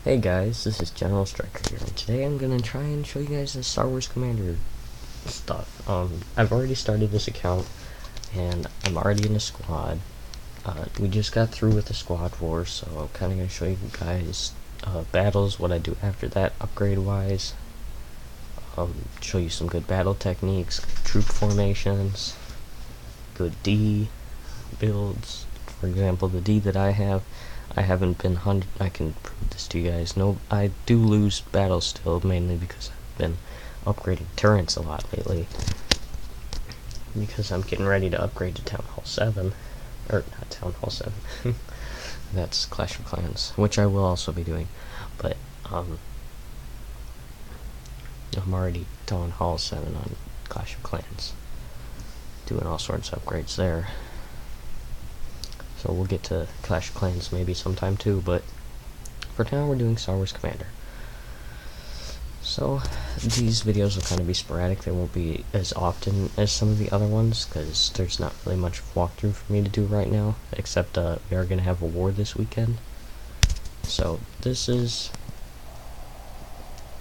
Hey guys, this is General Striker here, and today I'm gonna try and show you guys the Star Wars Commander stuff. I've already started this account, and I'm already in a squad. We just got through with the squad war, so I'm kind of gonna show you guys battles, what I do after that, upgrade-wise. Show you some good battle techniques, troop formations, good D builds. For example, the D that I haven't been 100. I can prove this to you guys. No, I do lose battles still, mainly because I've been upgrading turrets a lot lately. Because I'm getting ready to upgrade to Town Hall 7. Or, not Town Hall 7. That's Clash of Clans, which I will also be doing. But, I'm already Town Hall 7 on Clash of Clans. Doing all sorts of upgrades there. So we'll get to Clash of Clans maybe sometime too, but for now we're doing Star Wars Commander. So these videos will kind of be sporadic. They won't be as often as some of the other ones because there's not really much walkthrough for me to do right now, except we are going to have a war this weekend. So this is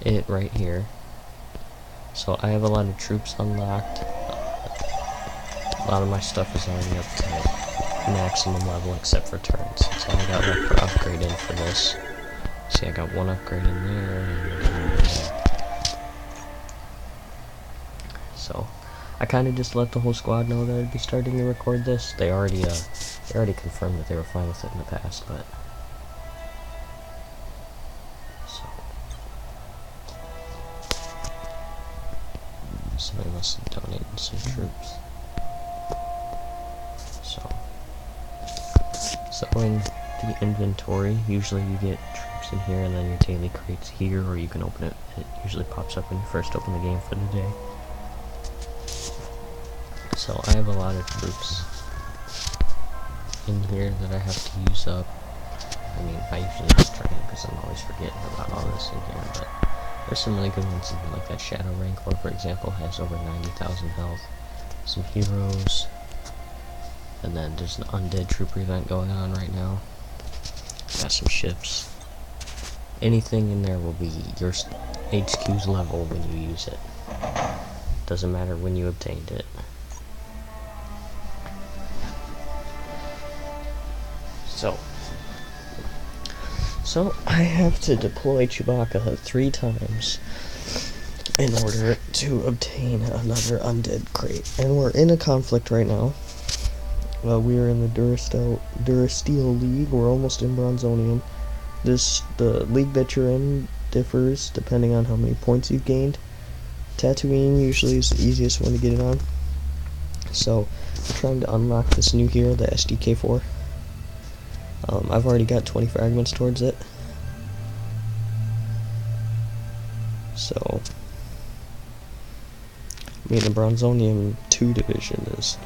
it right here. So I have a lot of troops unlocked. A lot of my stuff is already up to maximum level except for turrets. That's all I got left for upgrading for this. See, I got one upgrade in there and there. So I kind of just let the whole squad know that I'd be starting to record this. They already confirmed that they were fine with it in the past, but somebody must have donated some troops. So in the inventory, usually you get troops in here, and then your daily crates here, or you can open it. It usually pops up when you first open the game for the day. So I have a lot of troops in here that I have to use up. I mean, I usually just train because I'm always forgetting about all this in here, but there's some really good ones in here, like that Shadow Rancor, for example, has over 90,000 health. Some heroes. And then there's an undead trooper event going on right now. Got some ships. Anything in there will be your HQ's level when you use it. Doesn't matter when you obtained it. So I have to deploy Chewbacca 3 times in order to obtain another undead crate. And we're in a conflict right now. We are in the Durasteel League. We're almost in Bronzonium. The league that you're in differs depending on how many points you've gained. Tatooine usually is the easiest one to get it on. So we're trying to unlock this new hero, the SDK4. I've already got 20 fragments towards it. So, I mean, the Bronzonium 2 division is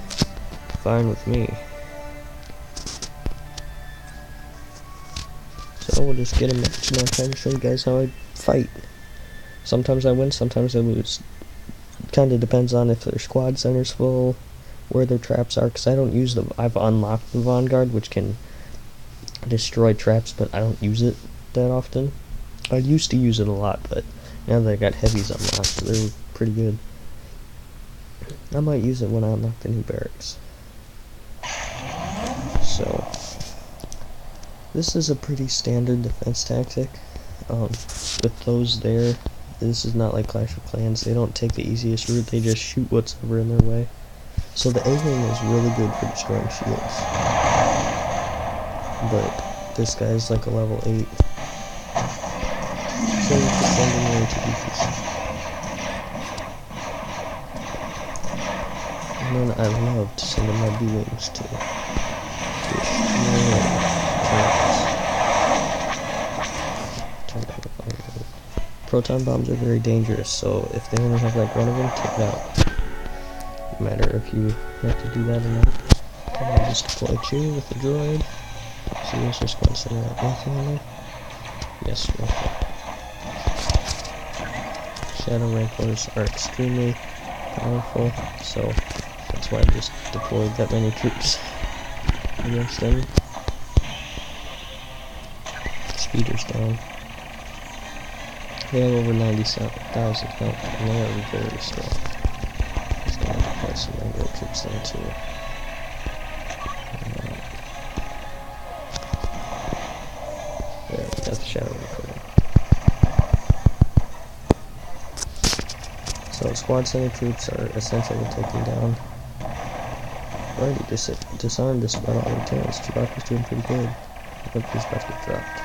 fine with me. So we'll just get a match now, trying to show you guys how I fight. Sometimes I win, sometimes I lose. Kinda depends on if their squad center's full, where their traps are, because I don't use them. I've unlocked the Vanguard, which can destroy traps, but I don't use it that often. I used to use it a lot, but now that I got heavies unlocked, they're pretty good. I might use it when I unlock the new barracks. So, this is a pretty standard defense tactic. With those there, this is not like Clash of Clans. They don't take the easiest route, they just shoot whatever in their way. So the A-wing is really good for destroying shields. But this guy's like a level 8. So you can send him away to defense. And then I love to send in my B-wings to Proton bombs are very dangerous, so if they only have like one of them, take it out. No matter if you have to do that or not. And I'll just deploy Chew with the droid. So there's just one center out, nothing in there. Yes, okay. Shadow Rancors are extremely powerful, so that's why I just deployed that many troops against them. Speeder's down. They have over 97,000 health, and they are very strong. Just gonna deploy some regular troops there too. There, we got the shadow recording. So squad center troops are essentially taking down. Already disarmed this about all the tails. Chewbacca's doing pretty good. I hope he's about to get dropped.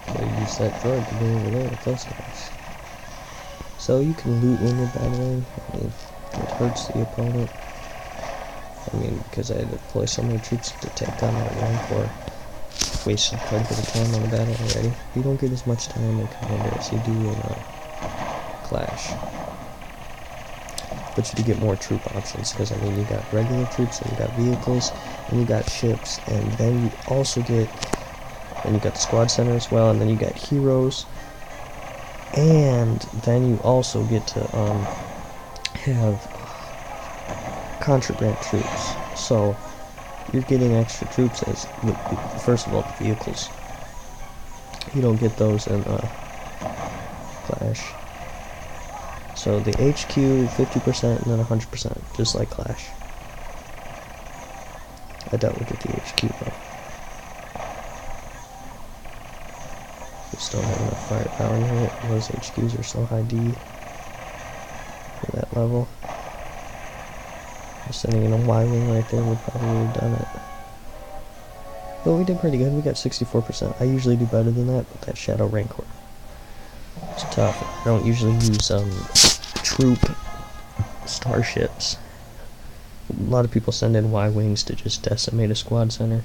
So use that droid to go over there with those guys. So you can loot when you're battling. I mean, it hurts the opponent. I mean, because I had to deploy so many troops to take down that Rancor. Wasted quite a bit of time on the battle already. You don't get as much time in Commander as you do in Clash. But you do get more troop options, because I mean, you got regular troops, and you got vehicles, and you got ships, and then you also get, and you got the squad center as well, and then you got heroes, and then you also get to have contraband troops. So you're getting extra troops as, first of all, the vehicles. You don't get those in Clash. So the HQ 50% and then 100%, just like Clash. I doubt we'll get the HQ though. We still have enough firepower in it. Those HQs are so high D for that level. Sending in a Y-wing right there would probably have done it. But we did pretty good. We got 64%. I usually do better than that, but that Shadow Rancor, it's tough. I don't usually use troop starships. A lot of people send in Y-wings to just decimate a squad center.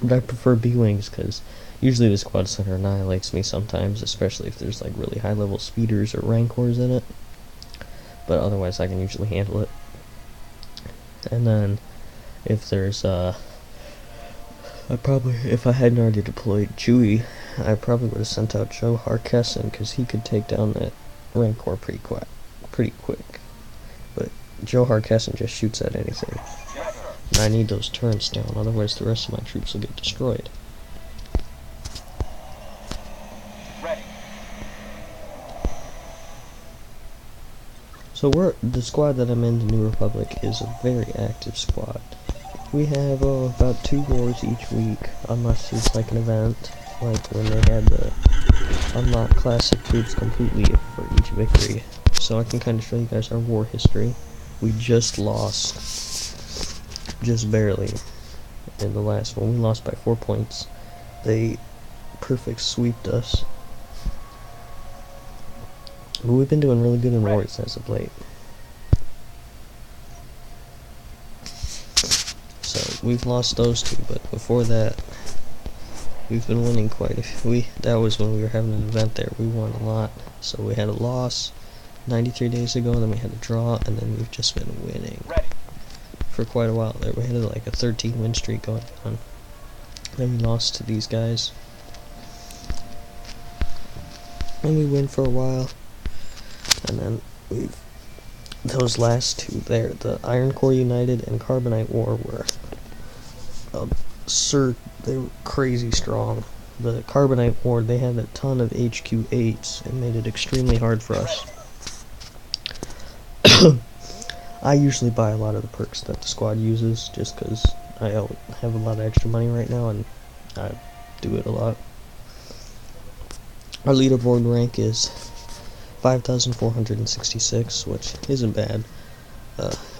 But I prefer B-wings because usually the squad center annihilates me sometimes, especially if there's like really high level speeders or Rancors in it. But otherwise I can usually handle it. And then if there's if I hadn't already deployed Chewie, I probably would have sent out Joe Harkessin, because he could take down that Rancor pretty quick. But Joe Harkessin just shoots at anything. And I need those turrets down, otherwise the rest of my troops will get destroyed. So the squad that I'm in, the New Republic, is a very active squad. We have about 2 wars each week, unless it's like an event, like when they had the unlock classic troops completely for each victory. So I can kind of show you guys our war history. We just lost, just barely, in the last one. We lost by 4 points. They perfect sweeped us. But we've been doing really good in wars as of late. So we've lost those 2, but before that, we've been winning quite a few. That was when we were having an event there. We won a lot. So we had a loss 93 days ago, then we had a draw, and then we've just been winning for quite a while there. We had like a 13 win streak going on. Then we lost to these guys. And we win for a while. And then those last 2 there, the Iron Core United and Carbonite War, were absurd. They were crazy strong. The Carbonite War, they had a ton of HQ8s and made it extremely hard for us. I usually buy a lot of the perks that the squad uses, just because I have a lot of extra money right now and I do it a lot. Our leaderboard rank is 5,466, which isn't bad.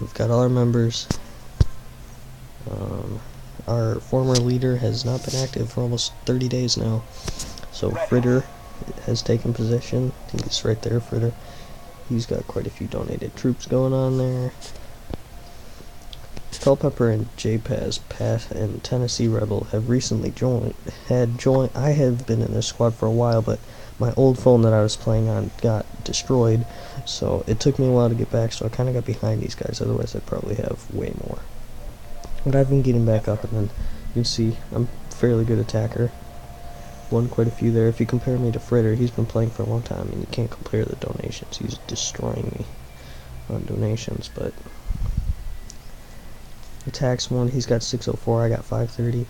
We've got all our members. Our former leader has not been active for almost 30 days now. So Fritter has taken position. He's right there, Fritter. He's got quite a few donated troops going on there. Culpepper and JPAS, Pat and Tennessee Rebel have recently joined. I have been in this squad for a while, but my old phone that I was playing on got destroyed, so it took me a while to get back, so I kind of got behind these guys. Otherwise I'd probably have way more. But I've been getting back up, and then you can see I'm a fairly good attacker. Won quite a few there. If you compare me to Fritter, he's been playing for a long time, and you can't compare the donations. He's destroying me on donations, but attacks 1. He's got 604. I got 530.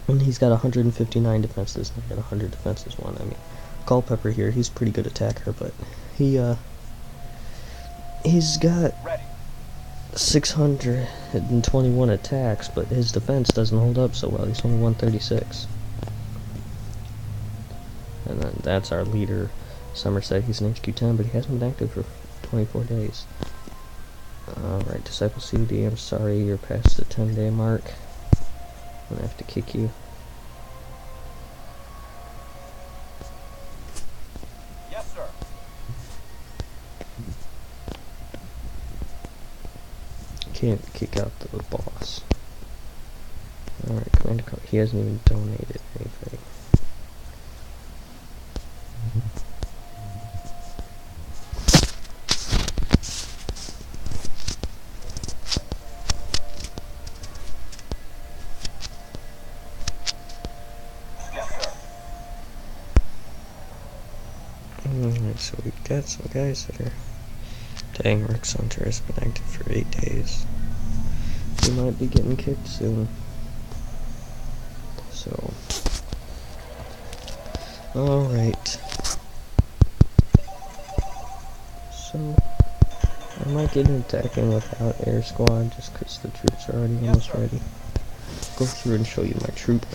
And he's got 159 defenses. And I got 100 defenses 1. I mean, Culpepper here, he's a pretty good attacker, but he's got 621 attacks, but his defense doesn't hold up so well. He's only 136. And then that's our leader, Somerset. He's an HQ10, but he hasn't been active for 24 days. Alright, Disciple COD, I'm sorry, you're past the 10-day mark. I'm gonna have to kick you. Yes, sir. Can't kick out the boss. Alright, Commander, he hasn't even donated anything. Alright, so we've got some guys that are... Dang, Rex Hunter has been active for 8 days. He might be getting kicked soon. So... Alright. So... I might get an attacking without air squad just because the troops are already almost ready. Go through and show you my troop.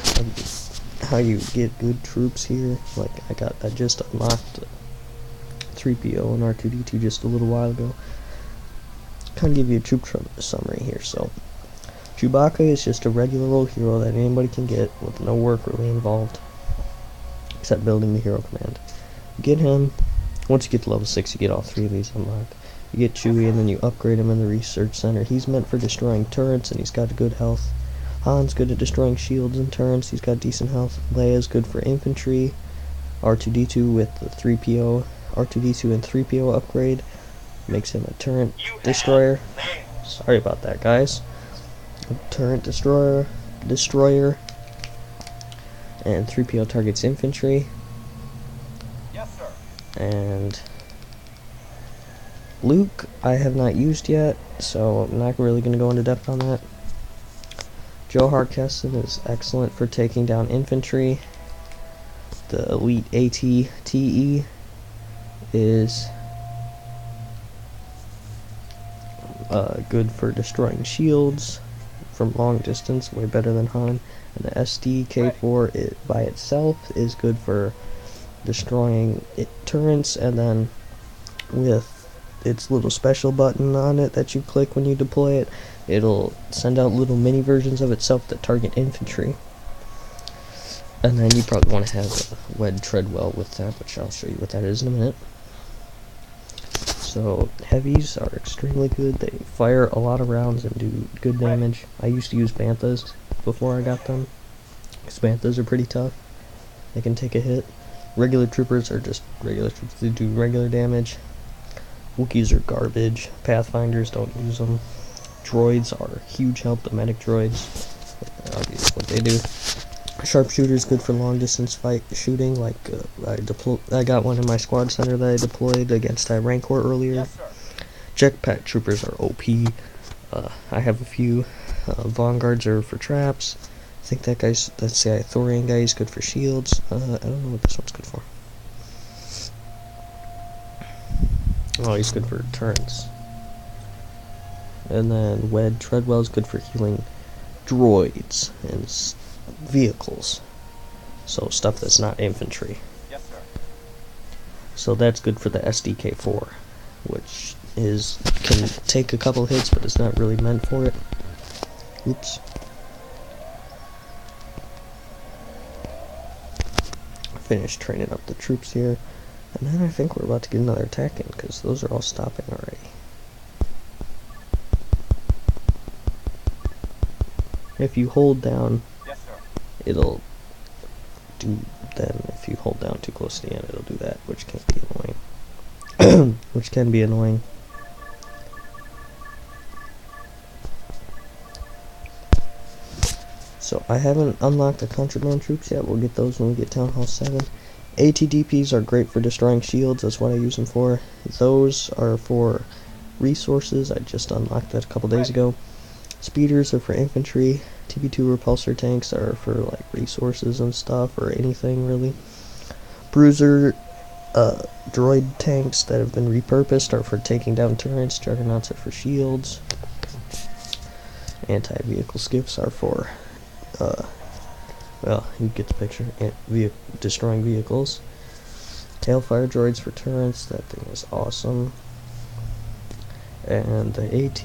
How you get good troops here. Like, I just unlocked 3PO and R2-D2 just a little while ago. Kind of give you a troop summary here. So, Chewbacca is just a regular old hero that anybody can get with no work really involved, except building the hero command. You get him. Once you get to level 6, you get all 3 of these unlocked. You get Chewie, and then you upgrade him in the research center. He's meant for destroying turrets, and he's got good health. Han's good at destroying shields and turrets. He's got decent health. Leia's good for infantry. R2-D2 with the 3PO. R2-D2 and 3PO upgrade makes him a turret destroyer. Sorry about that, guys. A turret destroyer. And 3PO targets infantry. Yes, sir. And Luke, I have not used yet, so I'm not really going to go into depth on that. Joe Harkesson is excellent for taking down infantry. The elite AT-TE is good for destroying shields from long distance, way better than Han. And the SDK4 by itself is good for destroying turrets, and then with its little special button on it that you click when you deploy it, it'll send out little mini versions of itself that target infantry. And then you probably want to have a Wed Treadwell with that, which I'll show you what that is in a minute. So, heavies are extremely good. They fire a lot of rounds and do good damage. I used to use Banthas before I got them, because Banthas are pretty tough. They can take a hit. Regular troopers are just regular troops. They do regular damage. Wookiees are garbage. Pathfinders, don't use them. Droids are huge help. The medic droids, obviously what they do. Sharpshooters good for long distance fight shooting. Like I got one in my squad center that I deployed against that Rancor earlier. Yes, Jetpack troopers are OP. I have a few. Vanguards are for traps. I think that's the Ithorian guy is good for shields. I don't know what this one's good for. Oh, he's good for turrets. And then Wed Treadwell is good for healing droids and vehicles. So stuff that's not infantry. Yes, sir. So that's good for the SDK4, which can take a couple hits, but it's not really meant for it. Oops. Finished training up the troops here. And then I think we're about to get another attack in, because those are all stopping already. If you hold down, Yes, sir. it'll do, then if you hold down too close to the end, it'll do that, which can be annoying. Which can be annoying. So I haven't unlocked the contraband troops yet. We'll get those when we get Town Hall 7. ATDPs are great for destroying shields. That's what I use them for. Those are for resources. I just unlocked that a couple days ago. Speeders are for infantry. TB2 repulsor tanks are for like resources and stuff, or anything really. Bruiser droid tanks that have been repurposed are for taking down turrets. Juggernauts are for shields. Anti-vehicle skiffs are for, well, you get the picture. Destroying vehicles. Tailfire droids for turrets. That thing is awesome. And the AT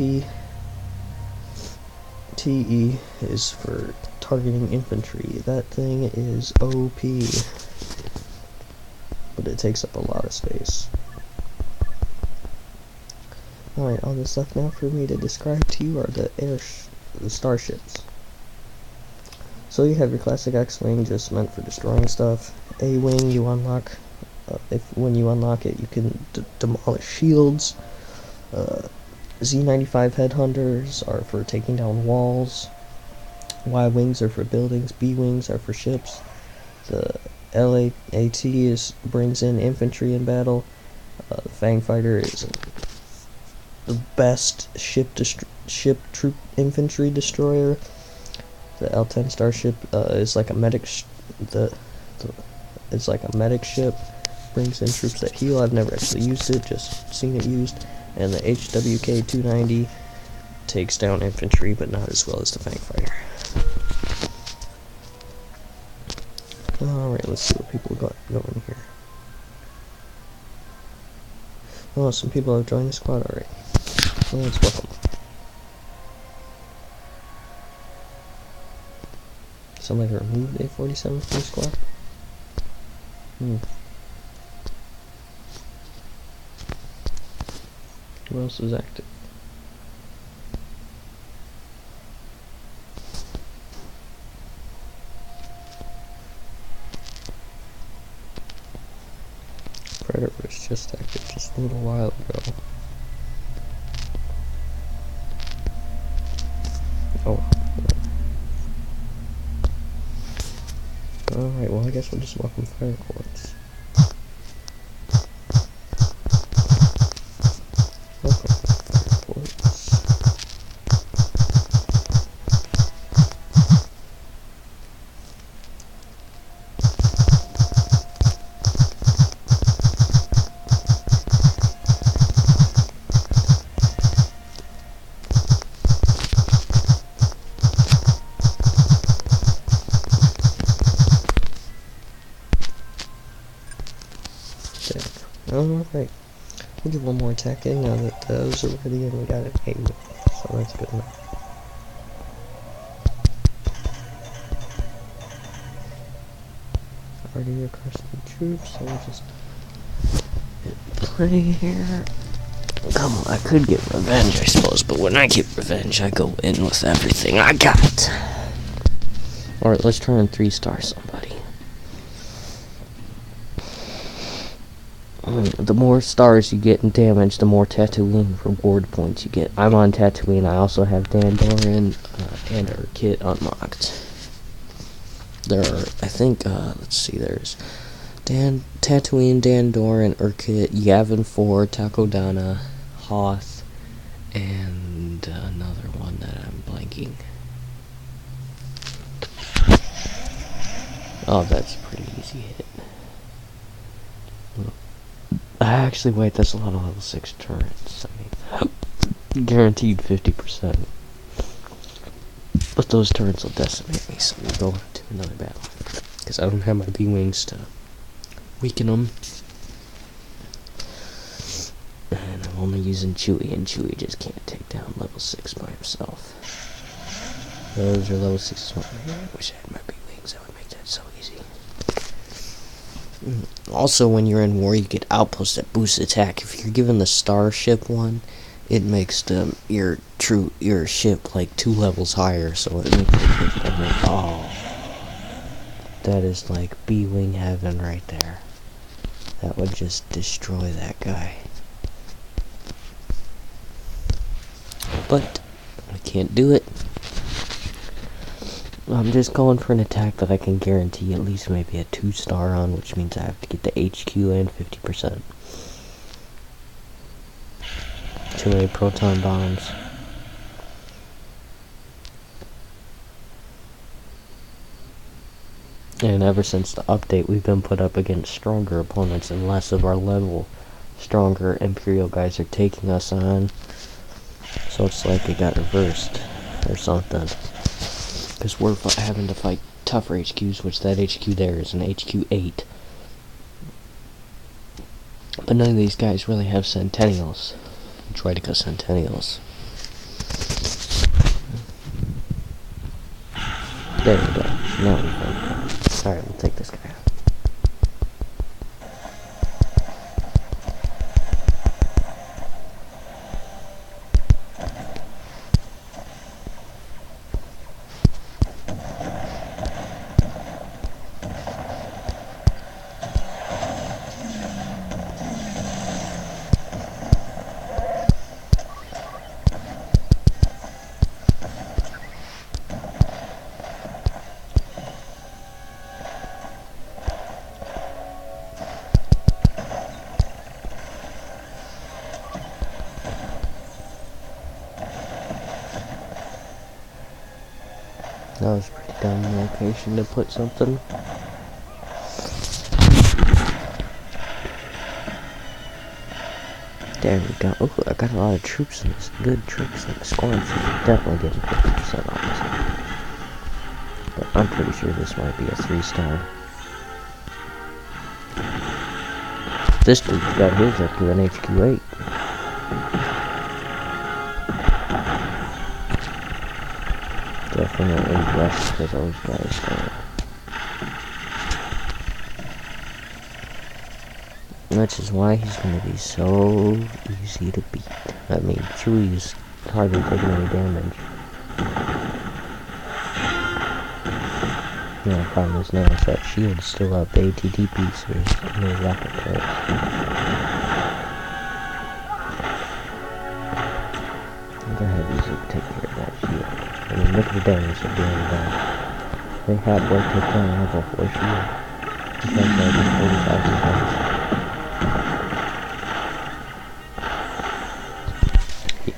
TE is for targeting infantry. That thing is OP, but it takes up a lot of space. Alright, all that's left now for me to describe to you are the starships. So you have your classic X-Wing, just meant for destroying stuff. A-Wing, you unlock, when you unlock it, you can demolish shields. Z95 headhunters are for taking down walls. Y-wings are for buildings. B-wings are for ships. The LAT brings in infantry in battle. The Fang Fighter is the best ship troop infantry destroyer. The L-10 Starship is like a medic. It's like a medic ship. Brings in troops that heal. I've never actually used it, just seen it used. And the HWK-290 takes down infantry, but not as well as the Fang Fighter. Alright, let's see what people got going here. Oh, some people have joined the squad already. Well, let's welcome. Somebody removed A47 from the squad? Who else is active? Predator was just active just a little while ago. Oh. Alright, well I guess we'll just welcome Fire Quartz. Alright, we'll get one more attack in now that those are ready and we got it aimed, so that's good enough. Already across the troops, so we'll just hit play here. Come on, I could get revenge, I suppose, but when I get revenge, I go in with everything I got. Alright, let's try and 3-star somebody. The more stars you get in damage, the more Tatooine reward points you get. I'm on Tatooine. I also have Dandoran and her kit unlocked. There are, I think, let's see, there's Tatooine, Dandoran, Urkit, Yavin 4, Takodana, Hoth, and another one that I'm blanking. Oh, that's a pretty easy hit. Actually, wait, that's a lot of level 6 turrets. I mean, guaranteed 50%. But those turrets will decimate me, so we'll go to another battle. Because I don't have my B-wings to weaken them. And I'm only using Chewie, and Chewie just can't take down level 6 by himself. Those are level 6. I wish I had my B-wings, that would make that so easy. Also, when you're in war, you get outposts that boost attack. If you're given the starship one, it makes your ship like 2 levels higher, so it makes it, oh, that is like B-wing heaven right there. That would just destroy that guy. But I can't do it. I'm just going for an attack that I can guarantee at least maybe a 2-star on, which means I have to get the HQ and 50%. Too many proton bombs. And ever since the update, we've been put up against stronger opponents and less of our level. Stronger Imperial guys are taking us on. So it's like it got reversed or something. Because we're having to fight tougher HQs, which that HQ there is an HQ 8. But none of these guys really have Centennials. Droideka Centennials. There we go. Now we fight. Alright, we'll take this guy out. That was a pretty dumb location to put something. There we go. Oh, I got a lot of troops in this. Good troops in the squad. So definitely getting 50% on this one. But I'm pretty sure this might be a 3-star. This dude's got his up to an HQ 8. Definitely less for those guys there. Which is why he's going to be so easy to beat. I mean, Chewie's hardly taking any damage. The only problem is now is that shield's still up. The ATT pieces and the rocket turrets. The heavies will take care of that shield. I mean, look at the damage they're doing that. They halfway took down a level 4 shield. It's like over 40,000 points.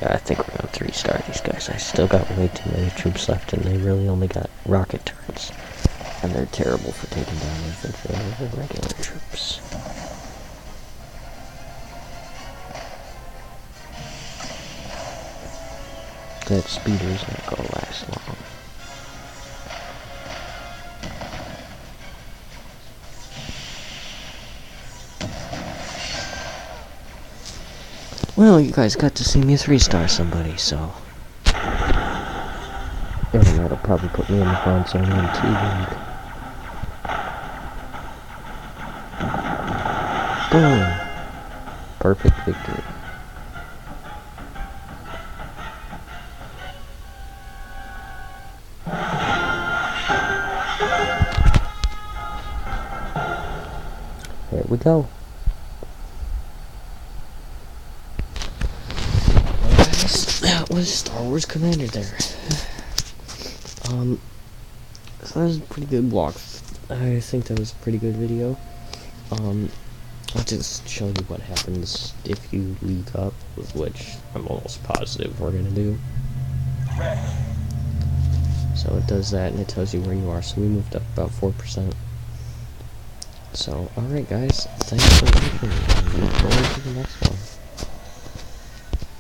Yeah, I think we're gonna 3-star these guys. I still got way too many troops left, and they really only got rocket turrets. And they're terrible for taking down infantry over regular troops. That speeder's not gonna last long. Well, you guys got to see me 3-star somebody, so... And that'll probably put me in the front zone on TV. Boom! Perfect victory. There we go. That was Star Wars Commander there. So that was a pretty good walk. I think that was a pretty good video. I'll just show you what happens if you leak up, which I'm almost positive we're gonna do. So it does that and it tells you where you are. So we moved up about 4%. So, alright guys, thanks for watching. Look forward to the next one.